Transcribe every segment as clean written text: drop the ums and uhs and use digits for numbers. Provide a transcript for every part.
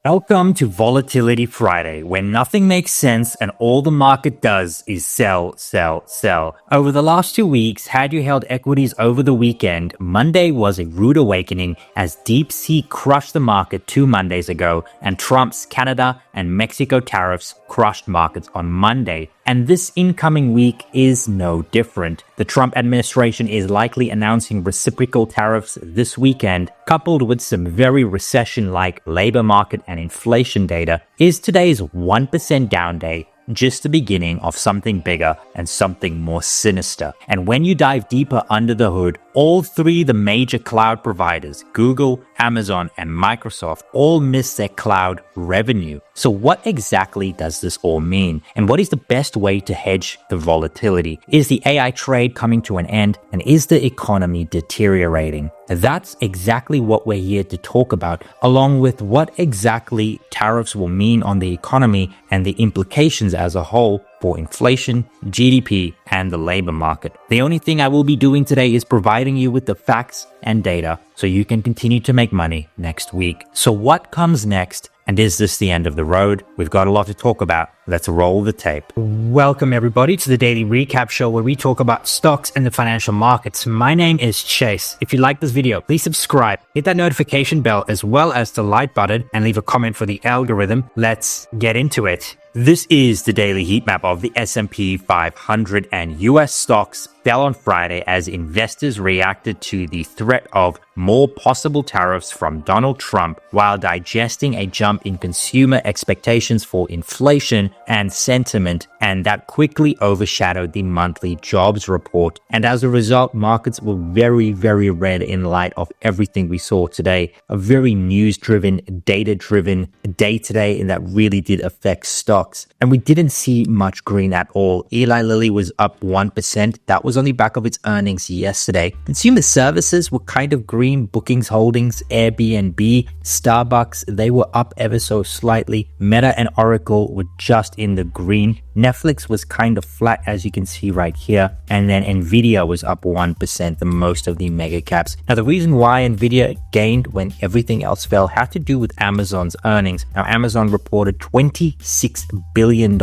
Welcome to Volatility Friday, where nothing makes sense and all the market does is sell, sell, sell. Over the last 2 weeks, had you held equities over the weekend, Monday was a rude awakening as DeepSeek crushed the market 2 Mondays ago, and Trump's Canada and Mexico tariffs crushed markets on Monday. And this incoming week is no different. The Trump administration is likely announcing reciprocal tariffs this weekend, coupled with some very recession-like labor market and inflation data. Is today's 1% down day just the beginning of something bigger and something more sinister? And when you dive deeper under the hood, all three of the major cloud providers, Google, Amazon, and Microsoft, all miss their cloud revenue. So what exactly does this all mean? And what is the best way to hedge the volatility? Is the AI trade coming to an end? And is the economy deteriorating? That's exactly what we're here to talk about, along with what exactly tariffs will mean on the economy and the implications as a whole for inflation, GDP, and the labor market. The only thing I will be doing today is providing you with the facts and data so you can continue to make money next week. So what comes next? And is this the end of the road? We've got a lot to talk about. Let's roll the tape. Welcome everybody to the Daily Recap Show, where we talk about stocks and the financial markets. My name is Chase. If you like this video, please subscribe, hit that notification bell as well as the like button, and leave a comment for the algorithm. Let's get into it. This is the daily heat map of the S&P 500, and US stocks fell on Friday as investors reacted to the threat of more possible tariffs from Donald Trump while digesting a jump in consumer expectations for inflation and sentiment, and that quickly overshadowed the monthly jobs report. And as a result, markets were very, very red in light of everything we saw today. A very news-driven, data-driven day today, and that really did affect stocks. And we didn't see much green at all. Eli Lilly was up 1%. That was on the back of its earnings yesterday. Consumer services were kind of green. Bookings Holdings, Airbnb, Starbucks, they were up ever so slightly. Meta and Oracle were just in the green. Netflix was kind of flat, as you can see right here. And then Nvidia was up 1%, the most of the mega caps. Now, the reason why Nvidia gained when everything else fell had to do with Amazon's earnings. Now, Amazon reported $26 billion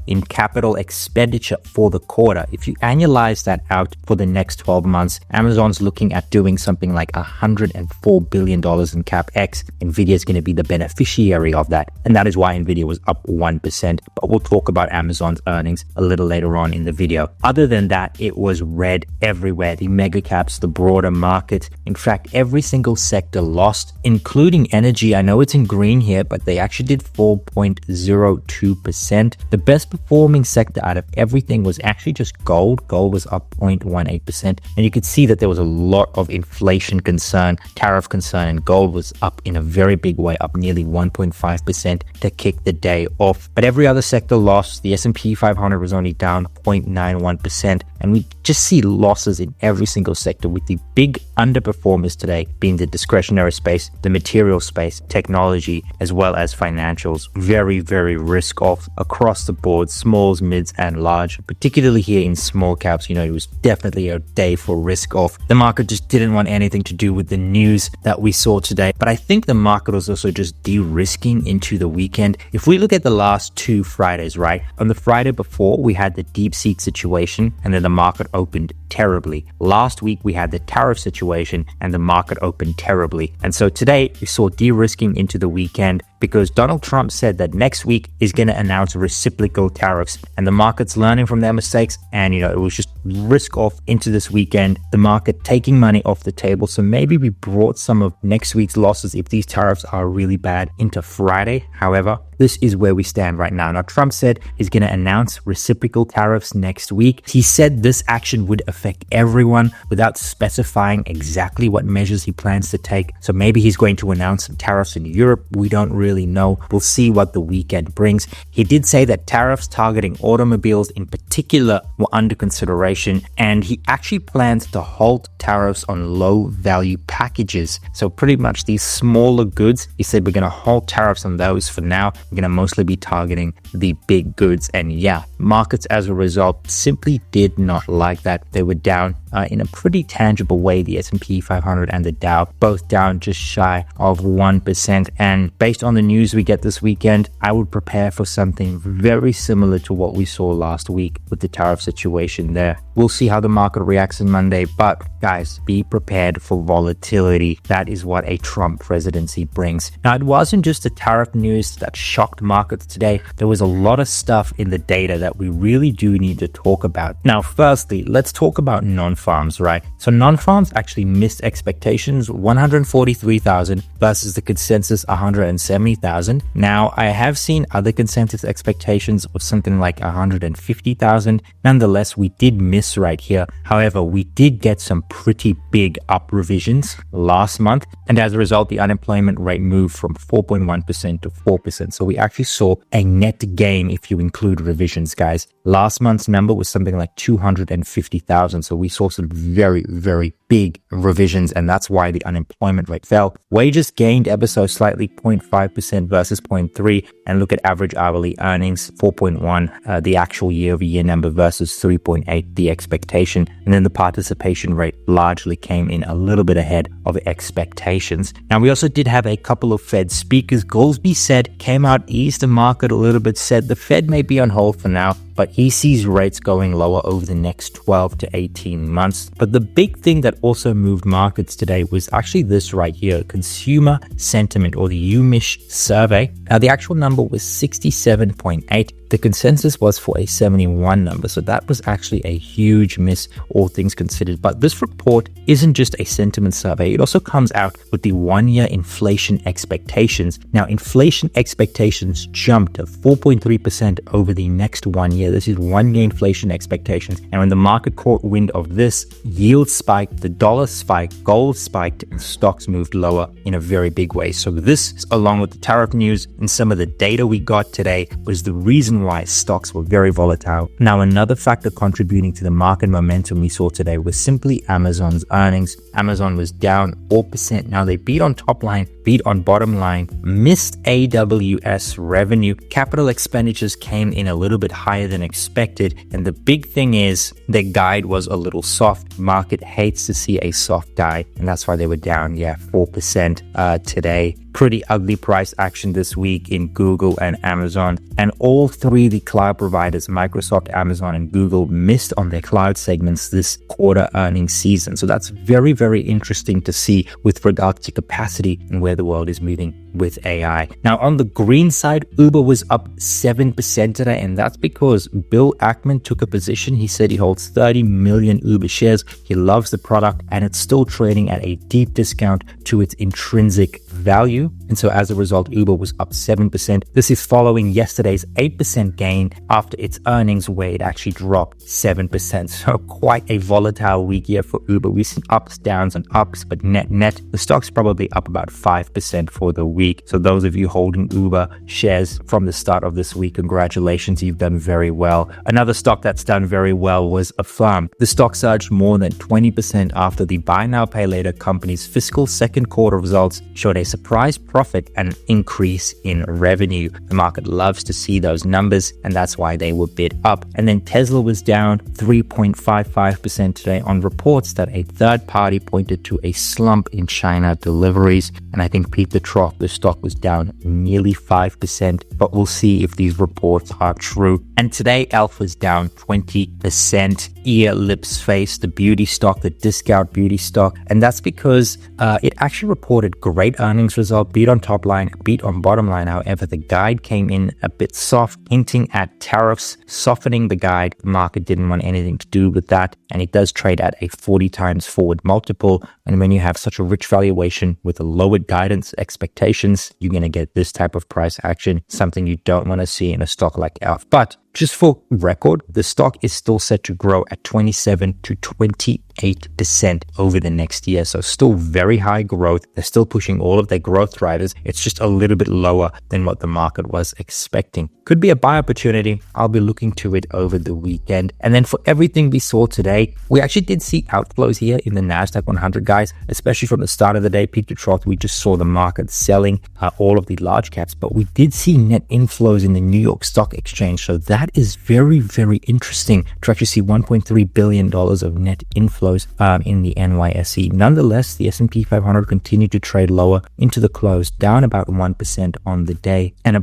in capital expenditure for the quarter. If you annualize that out for the next 12 months, Amazon's looking at doing something like $104 billion in CapEx. Nvidia is going to be the beneficiary of that. And that is why Nvidia was up 1%. But we'll talk about Amazon's earnings a little later on in the video. Other than that, it was red everywhere. The mega caps, the broader market. In fact, every single sector lost, including energy. I know it's in green here, but they actually did 4.02%. The best performing sector out of everything was actually just gold. Gold was up 0.18%. And you could see that there was a lot of inflation concern, tariff concern, and gold was up in a very big way, up nearly 1.5% to kick the day off. But every other sector lost. The S&P 500 was only down 0.91%, and we just see losses in every single sector, with the big underperformers today being the discretionary space, the material space, technology, as well as financials. Very, very risk off across the board, smalls, mids, and large. Particularly here in small caps, it was definitely a day for risk off. The market just didn't want anything to do with the news that we saw today. But I think the market was also just de-risking into the weekend. If we look at the last 2 Fridays, right? On the Friday before, we had the DeepSeek situation, and then the market opened terribly. Last week, we had the tariff situation, and the market opened terribly. And so today, we saw de-risking into the weekend because Donald Trump said that next week is going to announce reciprocal tariffs, and the market's learning from their mistakes, and it was just risk off into this weekend, the market taking money off the table. So maybe we brought some of next week's losses, if these tariffs are really bad, into Friday. However, this is where we stand right now. Now, Trump said he's going to announce reciprocal tariffs next week. He said this action would affect everyone without specifying exactly what measures he plans to take. So maybe he's going to announce some tariffs in Europe. We don't really know. We'll see what the weekend brings. He did say that tariffs targeting automobiles in particular were under consideration, and he actually plans to halt tariffs on low value packages. So pretty much these smaller goods, he said we're going to halt tariffs on those for now. We're going to mostly be targeting the big goods. And yeah, markets as a result simply did not like that. They were down in a pretty tangible way. The S&P 500 and the Dow both down just shy of 1%. And based on the news we get this weekend, I would prepare for something very similar to what we saw last week with the tariff situation there. We'll see how the market reacts on Monday, but guys, be prepared for volatility. That is what a Trump presidency brings. Now, it wasn't just the tariff news that shocked markets today. There was a lot of stuff in the data that we really do need to talk about. Now, firstly, let's talk about non-farms, right? So non-farms actually missed expectations, 143,000 versus the consensus 170,000. Now, I have seen other consensus expectations of something like 150,000. Nonetheless, we did miss right here. However, we did get some pretty big up revisions last month, and as a result, the unemployment rate moved from 4.1% to 4%. So we actually saw a net gain if you include revisions, guys. Last month's number was something like 250,000. So we saw some very, very big revisions, and that's why the unemployment rate fell. Wages gained ever so slightly, 0.5% versus 0.3%. And look at average hourly earnings, 4.1, the actual year-over-year number versus 3.8, the expectation. And then the participation rate largely came in a little bit ahead of expectations. Now, we also did have a couple of Fed speakers. Goolsbee came out, eased the market a little bit, said the Fed may be on hold for now, but he sees rates going lower over the next 12 to 18 months. But the big thing that also moved markets today was actually this right here, consumer sentiment, or the UMISH survey. Now, the actual number was 67.8. The consensus was for a 71 number, so that was actually a huge miss, all things considered. But this report isn't just a sentiment survey. It also comes out with the one-year inflation expectations. Now, inflation expectations jumped to 4.3% over the next 1 year. This is 1 year inflation expectations. And when the market caught wind of this, yields spiked, the dollar spiked, gold spiked, and stocks moved lower in a very big way. So this, along with the tariff news and some of the data we got today, was the reason why stocks were very volatile. Now, another factor contributing to the market momentum we saw today was simply Amazon's earnings. Amazon was down 4%. Now, they beat on top line, beat on bottom line, missed AWS revenue. Capital expenditures came in a little bit higher than expected. And the big thing is their guide was a little soft. Market hates to see a soft guide, and that's why they were down, 4% today. Pretty ugly price action this week in Google and Amazon. And all three of the cloud providers, Microsoft, Amazon, and Google, missed on their cloud segments this quarter earnings season. So that's very, very interesting to see with regards to capacity and where the world is moving with AI. Now, on the green side, Uber was up 7% today, and that's because Bill Ackman took a position. He said he holds 30 million Uber shares. He loves the product, and it's still trading at a deep discount to its intrinsic value. And so as a result, Uber was up 7%. This is following yesterday's 8% gain after its earnings, where it actually dropped 7%. So quite a volatile week here for Uber. We've seen ups, downs, and ups, but net, the stock's probably up about 5% for the week. So those of you holding Uber shares from the start of this week, congratulations, you've done very well. Another stock that's done very well was Affirm. The stock surged more than 20% after the buy now, pay later company's fiscal second quarter results showed a surprise profit and an increase in revenue. The market loves to see those numbers, and that's why they were bid up. And then Tesla was down 3.55% today on reports that a third party pointed to a slump in China deliveries. And I think peak the trough, the stock was down nearly 5%, but we'll see if these reports are true. And today, Elf was down 20%. Ear, Lips, Face, the beauty stock, the discount beauty stock. And that's because it actually reported great earnings result, beat on top line, beat on bottom line. However, the guide came in a bit soft, hinting at tariffs, softening the guide. The market didn't want anything to do with that. And it does trade at a 40 times forward multiple. And when you have such a rich valuation with a lowered guidance expectations, you're going to get this type of price action, something you don't want to see in a stock like Elf. But just for record, the stock is still set to grow at 27 to 28% over the next year. So still very high growth. They're still pushing all of their growth drivers. It's just a little bit lower than what the market was expecting. Could be a buy opportunity. I'll be looking to it over the weekend. And then for everything we saw today, we actually did see outflows here in the NASDAQ 100, guys, especially from the start of the day, peak to trough. We just saw the market selling all of the large caps, but we did see net inflows in the New York Stock Exchange. So that that is very, very interesting to actually see $1.3 billion of net inflows in the NYSE. Nonetheless, the S&P 500 continued to trade lower into the close, down about 1% on the day, and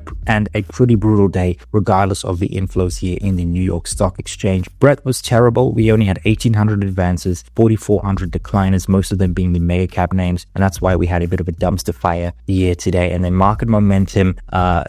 a pretty brutal day regardless of the inflows here in the New York Stock Exchange. Breadth was terrible. We only had 1,800 advances, 4,400 decliners, most of them being the mega cap names, and that's why we had a bit of a dumpster fire here today. And then market momentum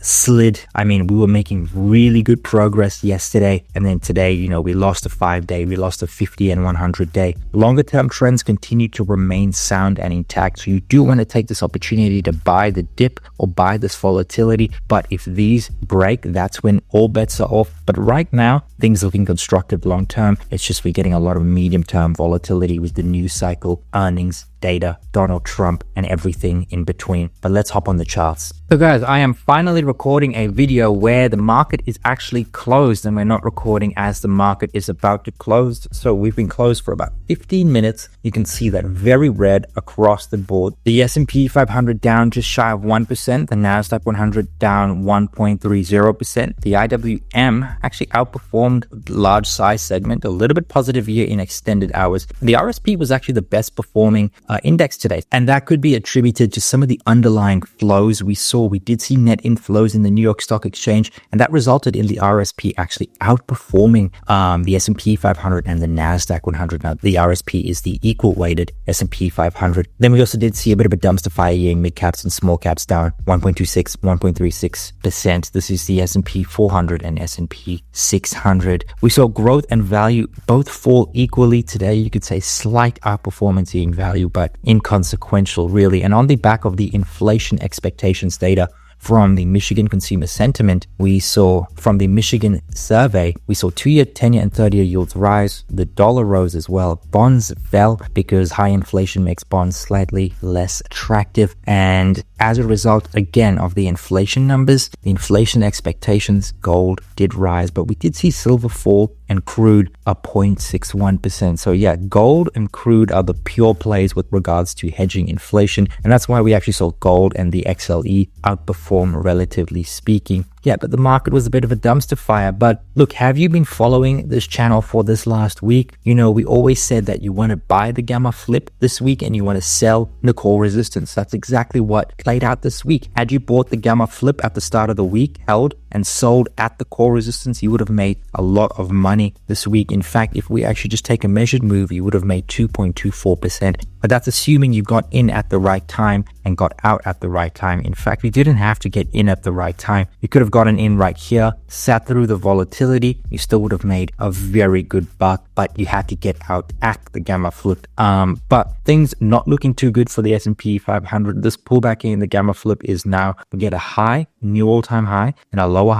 slid. I mean, we were making really good progress yesterday, and then today, we lost a 5-day, we lost a 50 and 100 day. Longer term trends continue to remain sound and intact, so you do want to take this opportunity to buy the dip or buy this volatility. But if these break, that's when all bets are off. But right now, things looking constructive long term. It's just we're getting a lot of medium term volatility with the news cycle, earnings, data, Donald Trump, and everything in between. But let's hop on the charts. So guys, I am finally recording a video where the market is actually closed, and we're not recording as the market is about to close. So we've been closed for about 15 minutes. You can see that very red across the board. The S&P 500 down just shy of 1%. The NASDAQ 100 down 1.30%. The IWM actually outperformed the large size segment, a little bit positive here in extended hours. The RSP was actually the best performing index today, and that could be attributed to some of the underlying flows we saw. We did see net inflows in the New York Stock Exchange, and that resulted in the RSP actually outperforming the S&P 500 and the NASDAQ 100. Now, the RSP is the equal weighted S&P 500. Then we also did see a bit of a dumpster fire here in mid caps and small caps, down 1.26, 1.36%. This is the S&P 400 and S&P 600. We saw growth and value both fall equally today. You could say slight outperformance in value, but inconsequential really. And on the back of the inflation expectations data from the Michigan Consumer Sentiment, we saw from the Michigan survey, we saw 2-year, 10-year, and 30-year yields rise. The dollar rose as well. Bonds fell because high inflation makes bonds slightly less attractive. And as a result, again, of the inflation numbers, the inflation expectations, gold did rise, but we did see silver fall and crude up 0.61%. So yeah, gold and crude are the pure plays with regards to hedging inflation. And that's why we actually saw gold and the XLE outperform, relatively speaking. Yeah, but the market was a bit of a dumpster fire. But look, have you been following this channel for this last week? We always said that you want to buy the gamma flip this week and you want to sell the core resistance. That's exactly what played out this week. Had you bought the gamma flip at the start of the week, held and sold at the core resistance, you would have made a lot of money this week. In fact, if we actually just take a measured move, you would have made 2.24%. But that's assuming you got in at the right time and got out at the right time. In fact, we didn't have to get in at the right time. You could have gotten in right here, sat through the volatility, you still would have made a very good buck, but you had to get out at the gamma flip. But things not looking too good for the S&P 500. This pullback in the gamma flip is now, we get a high, new all-time high, and a lower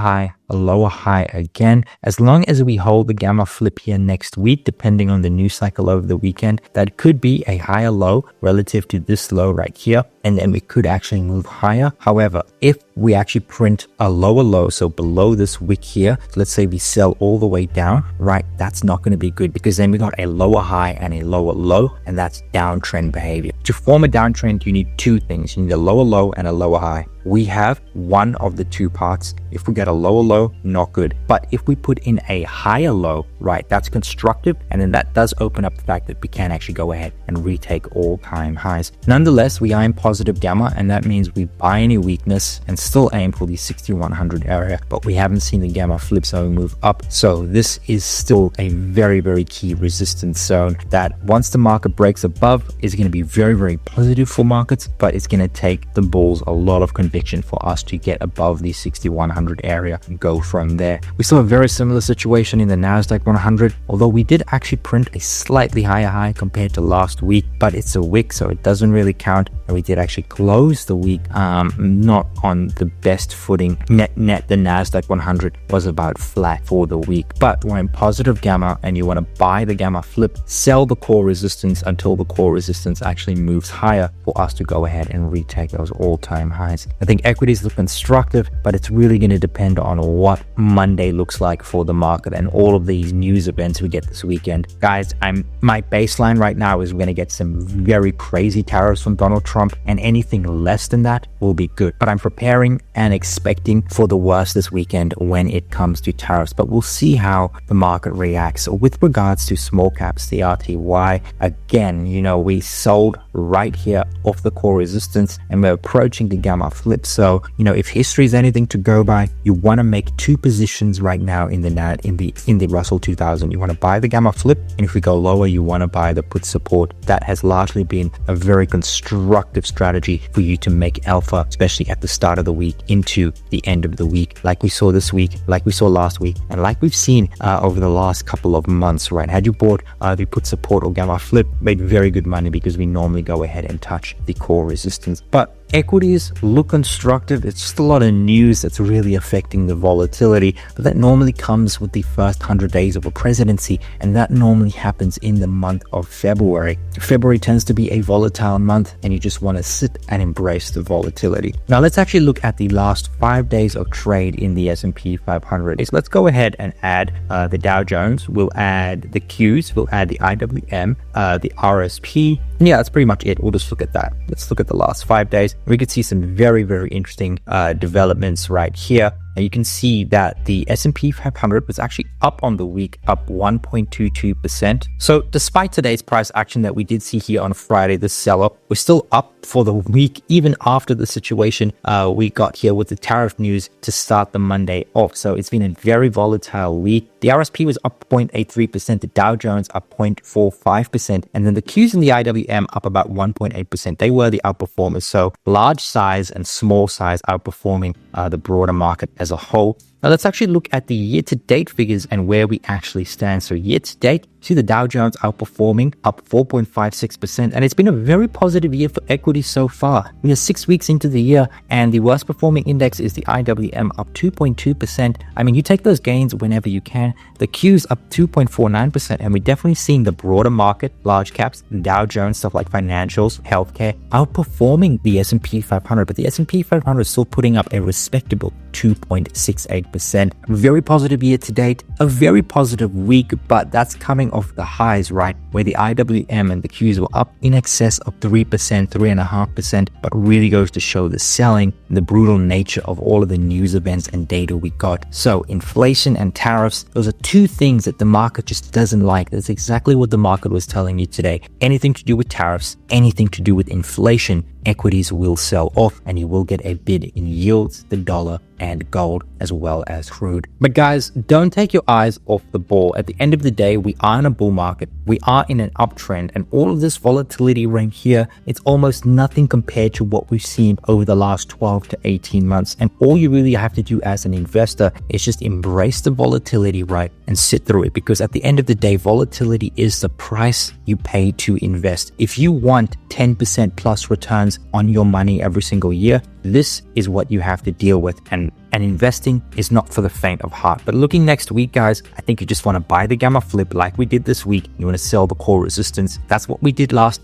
high again. As long as we hold the gamma flip here next week, depending on the news cycle over the weekend, that could be a higher low relative to this low right here, and then we could actually move higher. However, if we actually print a lower low, so below this wick here, so let's say we sell all the way down, right, that's not going to be good, because then we got a lower high and a lower low, and that's downtrend behavior. To form a downtrend, you need two things. You need a lower low and a lower high. We have one of the two parts. If we get a lower low, not good. But if we put in a higher low, right, that's constructive. And then that does open up the fact that we can actually go ahead and retake all-time highs. Nonetheless, we are in positive gamma, and that means we buy any weakness and still aim for the 6100 area. But we haven't seen the gamma flip zone move up. So this is still a very, very key resistance zone that once the market breaks above is going to be very, very positive for markets, but it's going to take the bulls a lot of conviction for us to get above the 6100 area and go from there. We saw a very similar situation in the NASDAQ 100, although we did actually print a slightly higher high compared to last week, but it's a wick, so it doesn't really count. And we did actually close the week not on the best footing. Net, the NASDAQ 100 was about flat for the week, but we're in positive gamma, and you want to buy the gamma flip, sell the core resistance until the core resistance actually moves higher for us to go ahead and retake those all-time highs. think equities look constructive, but it's really going to depend on what Monday looks like for the market and all of these news events we get this weekend. Guys, my baseline right now is we're going to get some very crazy tariffs from Donald Trump, and anything less than that will be good. But I'm preparing and expecting for the worst this weekend when it comes to tariffs, but we'll see how the market reacts. With regards to small caps, the RTY, again, we sold right here off the core resistance and we're approaching the gamma flip. So, if history is anything to go by, you want to make two positions right now in the Russell 2000. You want to buy the gamma flip, and if we go lower, you want to buy the put support. That has largely been a very constructive strategy for you to make alpha, especially at the start of the week into the end of the week, like we saw this week, like we saw last week, and like we've seen over the last couple of months, right? Had you bought the put support or gamma flip, made very good money because we normally go ahead and touch the core resistance. But equities look constructive. It's just a lot of news that's really affecting the volatility, but that normally comes with the first 100 days of a presidency, and that normally happens in the month of February. February tends to be a volatile month, and you just want to sit and embrace the volatility. Now let's actually look at the last 5 days of trade in the S&P 500. So let's go ahead and add the Dow Jones. We'll add the Qs. We'll add the IWM, the RSP. Yeah, that's pretty much it. We'll just look at that. Let's look at the last 5 days. We could see some very, very interesting developments right here. And you can see that the S&P 500 was actually up on the week, up 1.22%. So despite today's price action that we did see here on Friday, the sell-off, we're still up for the week, even after the situation we got here with the tariff news to start the Monday off. So it's been a very volatile week. The RSP was up 0.83%, the Dow Jones up 0.45%, and then the Qs and the IWM up about 1.8%. They were the outperformers. So large size and small size outperforming the broader market as a whole. Now let's actually look at the year-to-date figures and where we actually stand. So year-to-date, see the Dow Jones outperforming, up 4.56%, and it's been a very positive year for equities so far. We are 6 weeks into the year, and the worst performing index is the IWM, up 2.2%. I mean, you take those gains whenever you can. The Q's up 2.49%, and we're definitely seeing the broader market, large caps, Dow Jones, stuff like financials, healthcare, outperforming the S&P 500, but the S&P 500 is still putting up a respectable 2.68%. Very positive year to date, a very positive week, but that's coming off the highs, right? Where the IWM and the Qs were up in excess of 3%, 3.5%, but really goes to show the selling, the brutal nature of all of the news events and data we got. So inflation and tariffs, those are two things that the market just doesn't like. That's exactly what the market was telling you today. Anything to do with tariffs, anything to do with inflation, equities will sell off, and you will get a bid in yields, the dollar, and gold, as well as crude. But guys, don't take your eyes off the ball. At the end of the day, we are in a bull market. We are in an uptrend, and all of this volatility right here, it's almost nothing compared to what we've seen over the last 12 to 18 months. And all you really have to do as an investor is just embrace the volatility, right, and sit through it, because at the end of the day, volatility is the price you pay to invest. If you want 10% plus returns on your money every single year, this is what you have to deal with, and investing is not for the faint of heart. But looking next week, guys, I think you just want to buy the gamma flip like we did this week. You want to sell the core resistance. That's what we did last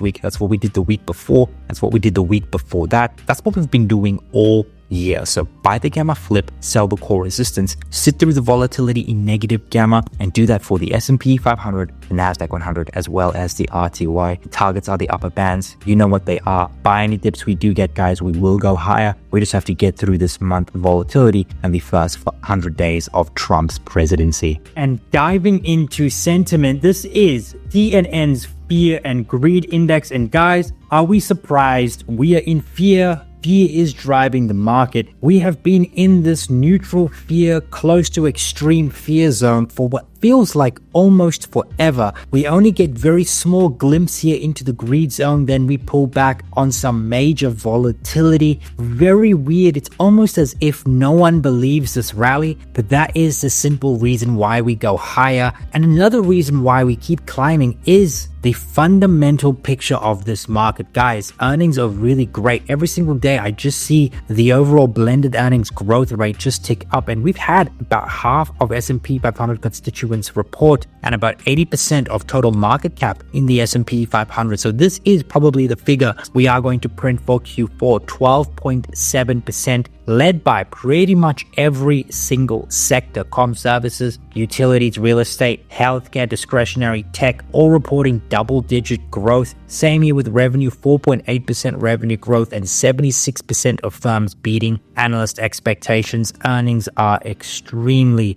week. That's what we did the week before. That's what we did the week before that. That's what we've been doing all year. So buy the gamma flip, sell the core resistance, sit through the volatility in negative gamma, and do that for the S&P 500, the NASDAQ 100, as well as the RTY. The targets are the upper bands. You know what they are. Buy any dips we do get, guys. We will go higher. We just have to get through this month of volatility and the first 100 days of Trump's presidency. And diving into sentiment, this is CNN's Fear and Greed Index. And guys, are we surprised? We are in fear. Fear is driving the market. We have been in this neutral fear, close to extreme fear zone for what feels like almost forever. We only get very small glimpse here into the greed zone, then we pull back on some major volatility. Very weird. It's almost as if no one believes this rally, but that is the simple reason why we go higher. And another reason why we keep climbing is the fundamental picture of this market. Guys, earnings are really great. Every single day I just see the overall blended earnings growth rate just tick up, and we've had about half of S&P 500 constituents issuance report and about 80% of total market cap in the S&P 500. So this is probably the figure we are going to print for Q4, 12.7%, led by pretty much every single sector: comm services, utilities, real estate, healthcare, discretionary, tech, all reporting double-digit growth. Same here with revenue, 4.8% revenue growth and 76% of firms beating analyst expectations. Earnings are extremely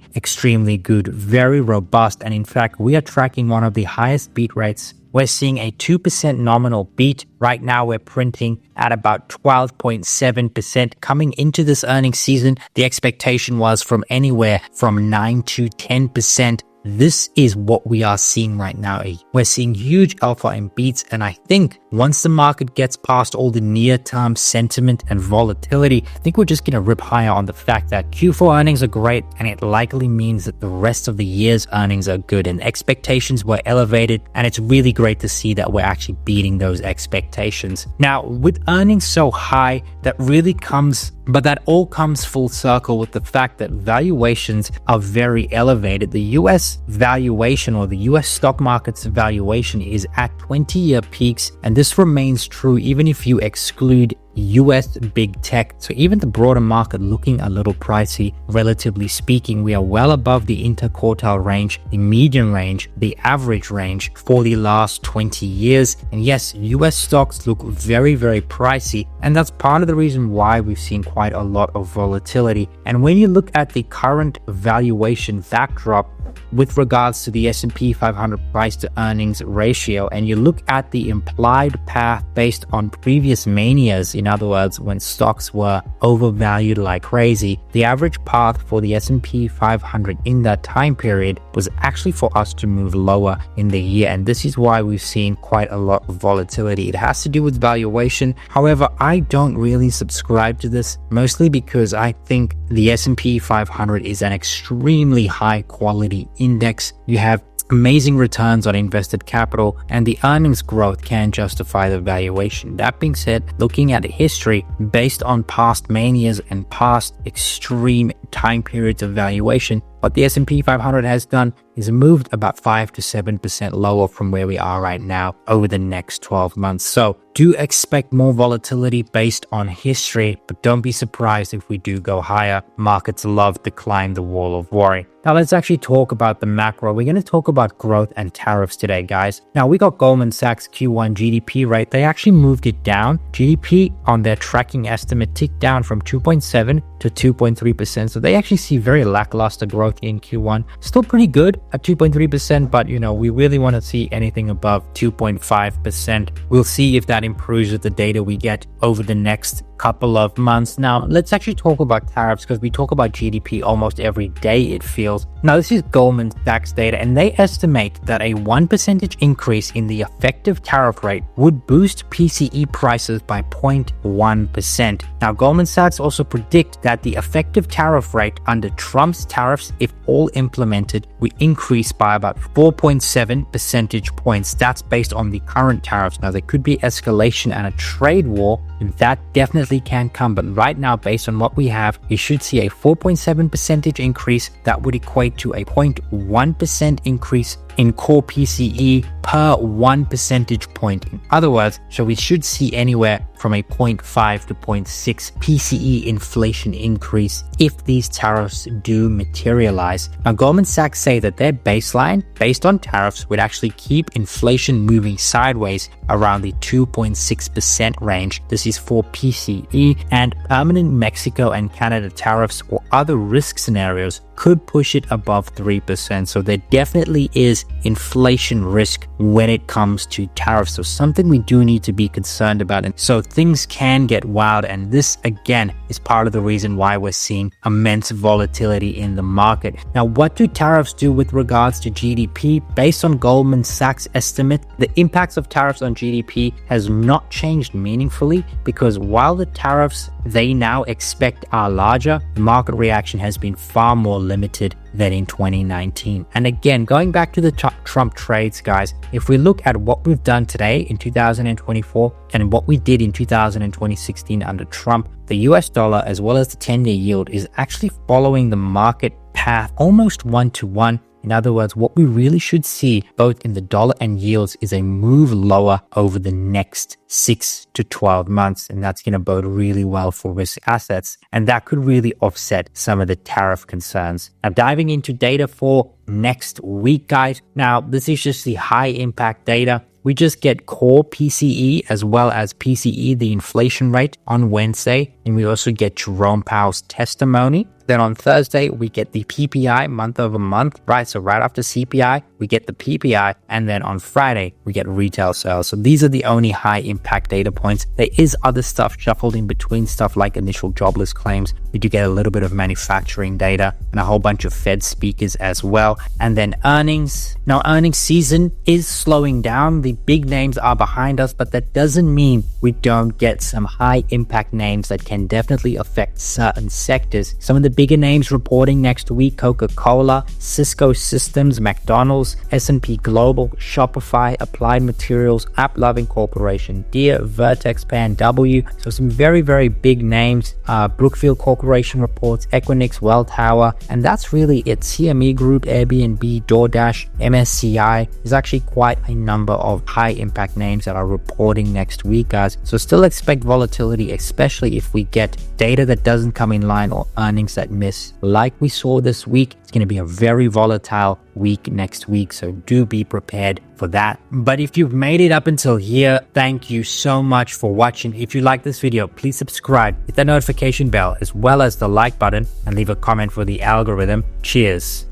good, very robust, and in fact, we are tracking one of the highest beat rates. We're seeing a 2% nominal beat. Right now, we're printing at about 12.7%. Coming into this earnings season, the expectation was from anywhere from 9 to 10%. This is what we are seeing right now. We're seeing huge alpha and beats, and I think once the market gets past all the near-term sentiment and volatility, I think we're just going to rip higher on the fact that Q4 earnings are great, and it likely means that the rest of the year's earnings are good, and expectations were elevated, and it's really great to see that we're actually beating those expectations. Now, with earnings so high, that all comes full circle with the fact that valuations are very elevated. The US valuation, or the US stock market's valuation, is at 20-year peaks, and this remains true even if you exclude US big tech. So even the broader market looking a little pricey, relatively speaking, we are well above the interquartile range, the median range, the average range for the last 20 years. And yes, US stocks look very pricey, and that's part of the reason why we've seen quite a lot of volatility. And when you look at the current valuation backdrop with regards to the S&P 500 price to earnings ratio, and you look at the implied path based on previous manias, in other words, when stocks were overvalued like crazy, the average path for the S&P 500 in that time period was actually for us to move lower in the year, and this is why we've seen quite a lot of volatility. It has to do with valuation. However, I don't really subscribe to this, mostly because I think the S&P 500 is an extremely high quality index. You have amazing returns on invested capital, and the earnings growth can justify the valuation. That being said, looking at history based on past manias and past extreme time periods of valuation, what the S&P 500 has done is moved about 5 to 7% lower from where we are right now over the next 12 months. So do expect more volatility based on history, but don't be surprised if we do go higher. Markets love to climb the wall of worry. Now let's actually talk about the macro. We're going to talk about growth and tariffs today, guys. Now we got Goldman Sachs Q1 GDP rate. They actually moved it down. GDP on their tracking estimate ticked down from 2.7 to 2.3%. So they actually see very lackluster growth in Q1. Still pretty good at 2.3%, but we really want to see anything above 2.5%. We'll see if that improves with the data we get over the next couple of months. Now, let's actually talk about tariffs, because we talk about GDP almost every day, it feels. Now, this is Goldman Sachs data, and they estimate that a 1% increase in the effective tariff rate would boost PCE prices by 0.1%. Now, Goldman Sachs also predict that the effective tariff rate under Trump's tariffs, if all implemented, would increase by about 4.7 percentage points. That's based on the current tariffs. Now, there could be escalation and a trade war. That definitely can come, but right now, based on what we have, you should see a 4.7% increase. That would equate to a 0.1% increase in core PCE per 1 percentage point. In other words, so we should see anywhere from a 0.5 to 0.6 PCE inflation increase if these tariffs do materialize. Now, Goldman Sachs say that their baseline, based on tariffs, would actually keep inflation moving sideways around the 2.6% range. This is for PCE, and permanent Mexico and Canada tariffs or other risk scenarios could push it above 3%. So there definitely is inflation risk when it comes to tariffs. So something we do need to be concerned about. And so things can get wild. And this, again, is part of the reason why we're seeing immense volatility in the market. Now, what do tariffs do with regards to GDP? Based on Goldman Sachs estimate, the impacts of tariffs on GDP has not changed meaningfully, because while the tariffs they now expect are larger, the market reaction has been far more limited than in 2019. And again, going back to the Trump trades, guys, if we look at what we've done today in 2024 and what we did in 2016 under Trump, the US dollar as well as the 10-year yield is actually following the market path almost 1-to-1. In other words, what we really should see both in the dollar and yields is a move lower over the next 6 to 12 months. And that's going to bode really well for risk assets. And that could really offset some of the tariff concerns. Now, diving into data for next week, guys. Now, this is just the high impact data. We just get core PCE as well as PCE, the inflation rate, on Wednesday. And we also get Jerome Powell's testimony. Then on Thursday, we get the PPI month over month, right? So right after CPI, we get the PPI. And then on Friday, we get retail sales. So these are the only high impact data points. There is other stuff shuffled in between, stuff like initial jobless claims. We do get a little bit of manufacturing data and a whole bunch of Fed speakers as well. And then earnings. Now, earnings season is slowing down. The big names are behind us, but that doesn't mean we don't get some high impact names that can definitely affect certain sectors. Some of the bigger names reporting next week: Coca-Cola, Cisco Systems, McDonald's, S&P Global, Shopify, Applied Materials, AppLovin Corporation, Deere, Vertex, PNW. So some very, very big names. Brookfield Corporation reports, Equinix, Welltower, and that's really it. CME Group, Airbnb, DoorDash, MSCI. There's actually quite a number of high impact names that are reporting next week, guys. So still expect volatility, especially if we get data that doesn't come in line or earnings that miss like we saw this week. It's going to be a very volatile week next week, so do be prepared for that. But if you've made it up until here, thank you so much for watching. If you like this video, please subscribe, hit that notification bell as well as the like button, and leave a comment for the algorithm. Cheers.